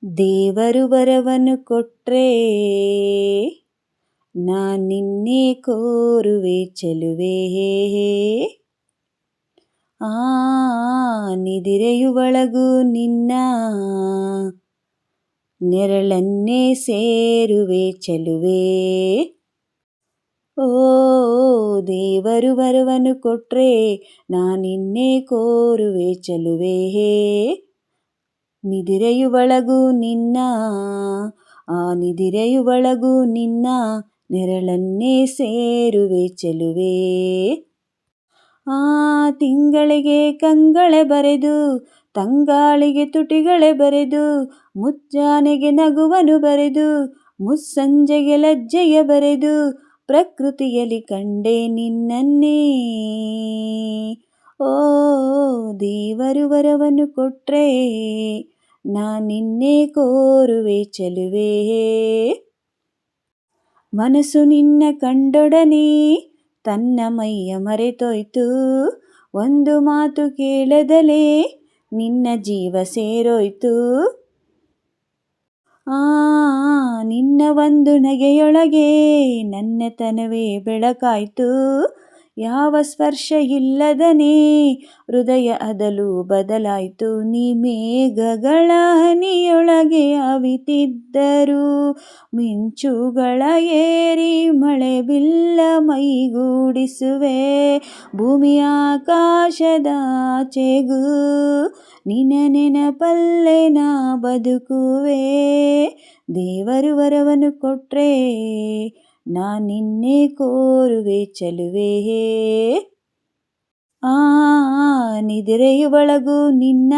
ದೇವರು ವರವನ್ನು ಕೊಟ್ರೆ ನಿನ್ನೆ ಕೋರುವೆ ಚೆಲುವೆ. ನಿದಿರೆಯುವಳಗೂ ನಿನ್ನ ನೆರಳನ್ನೇ ಸೇರುವೆ ಚೆಲುವೆ. ಓ ದೇವರು ವರವನ್ನು ಕೊಟ್ರೆ ನಿನ್ನೆ ಕೋರುವೆ ಚೆಲುವೆ. ನಿದಿರೆಯುವಳಗೂ ನಿನ್ನ ನೆರಳನ್ನೇ ಸೇರುವೆ ಚೆಲುವೆ. ತಿಂಗಳಿಗೆ ಕಂಗಳೆ ಬರೆದು ತಂಗಾಳಿಗೆ ತುಟಿಗಳೇ ಬರೆದು ಮುಚ್ಚಾನೆಗೆ ನಗುವನು ಬರೆದು ಮುಸ್ಸಂಜೆಗೆ ಲಜ್ಜೆಯ ಬರೆದು ಪ್ರಕೃತಿಯಲ್ಲಿ ಕಂಡೆ ನಿನ್ನನ್ನೇ. ಓ ದೇವರು ವರವನ್ನು ಕೊಟ್ರೆ ನಿನ್ನೆ ಕೋರುವೆ ಚೆಲುವೆ. ಮನಸ್ಸು ನಿನ್ನ ಕಂಡೊಡನೆ ತನ್ನ ಮೈಯ ಮರೆತೋಯ್ತು, ಒಂದು ಮಾತು ಕೇಳದಲೇ ನಿನ್ನ ಜೀವ ಸೇರೋಯ್ತು. ನಿನ್ನ ಒಂದು ನಗೆಯೊಳಗೆ ನನ್ನತನವೇ ಬೆಳಕಾಯ್ತು, ಯಾವ ಸ್ಪರ್ಶ ಇಲ್ಲದನೇ ಹೃದಯ ಅದಲು ಬದಲಾಯ್ತು. ನೀ ಮೇಘಗಳ ಹನಿಯೊಳಗೆ ಅವಿತಿದ್ದರು, ಮಿಂಚುಗಳ ಏರಿ ಮಳೆ ಬಿಲ್ಲ ಮೈಗೂಡಿಸುವೆ. ಭೂಮಿ ಆಕಾಶದಾಚೆಗೂ ನಿನ್ನ ನೆನಪಲ್ಲೇ ನಾ ಬದುಕುವೆ. ದೇವರು ವರವನ್ನು ಕೊಟ್ರೆ ನಿನ್ನೆ ಕೋರುವೆ ಚೆಲುವೆ. ನಿದಿರೆಯುವಳಗೂ ನಿನ್ನ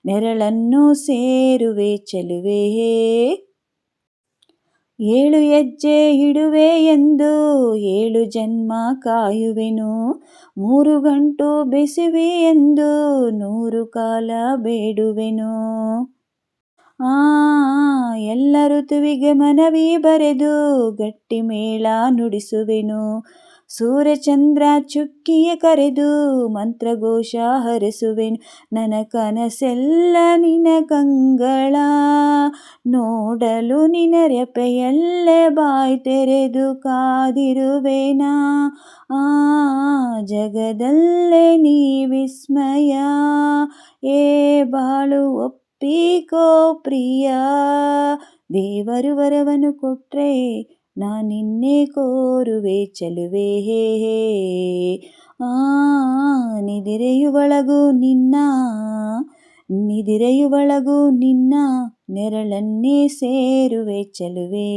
ನೆರಳನ್ನು ಸೇರುವೆ ಚೆಲುವೆ. 7 ಹೆಜ್ಜೆ ಇಡುವೆ ಎಂದು 7 ಜನ್ಮ ಕಾಯುವೆನು, 3 ಗಂಟು ಬೆಸುವೆ ಎಂದು 100 ಕಾಲ ಬೇಡುವೆನು. ಎಲ್ಲ ಋತುವಿಗೆ ಮನವಿ ಬರೆದು ಗಟ್ಟಿ ಮೇಳ ನುಡಿಸುವೆನು, ಸೂರ್ಯಚಂದ್ರ ಚುಕ್ಕಿಯ ಕರೆದು ಮಂತ್ರಘೋಷ ಹರಿಸುವೆನು. ನನ್ನ ಕನಸೆಲ್ಲ ನಿನ ಕಂಗಳ ನೋಡಲು ನಿನ ರೆಪೆಯಲ್ಲೇ ಬಾಯ್ ತೆರೆದು ಕಾದಿರುವೆನಾ. ಜಗದಲ್ಲೇ ನೀ ವಿಸ್ಮಯ, ಬಾಳು ಒಪ್ಪಿಕೋ ಪ್ರಿಯ. ದೇವರು ವರವನ್ನು ಕೊಟ್ರೆ ನಿನ್ನೆ ಕೋರುವೆ ಚೆಲುವೆ. ನಿದಿರೆಯುವಳಗೂ ನಿನ್ನ ನೆರಳನ್ನೇ ಸೇರುವೆ ಚೆಲುವೆ.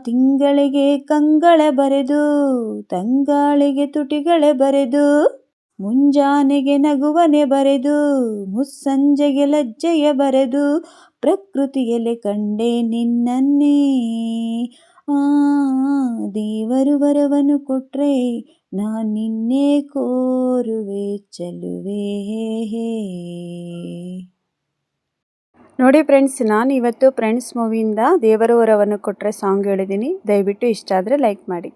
ತಿಂಗಳಿಗೆ ಕಂಗಳೆ ಬರೆದು ತಂಗಾಳಿಗೆ ತುಟಿಗಳೇ ಬರೆದು ಮುಂಜಾನೆಗೆ ನಗುವನೆ ಬರೆದು ಮುಸ್ಸಂಜೆಗೆ ಲಜ್ಜೆಯ ಬರೆದು ಪ್ರಕೃತಿಯಲ್ಲಿ ಕಂಡೆ ನಿನ್ನನ್ನೇ. ದೇವರು ವರವನ್ನು ಕೊಟ್ರೆ ನಿನ್ನೆ ಕೋರುವೆ ಚೆಲುವೆ. ನೋಡಿ ಫ್ರೆಂಡ್ಸ್, ನಾನು ಇವತ್ತು ಫ್ರೆಂಡ್ಸ್ ಮೂವಿಯಿಂದ ದೇವರು ವರವನ್ನು ಕೊಟ್ಟರೆ ಸಾಂಗ್ ಹೇಳಿದ್ದೀನಿ. ದಯವಿಟ್ಟು ಇಷ್ಟ ಆದರೆ ಲೈಕ್ ಮಾಡಿ.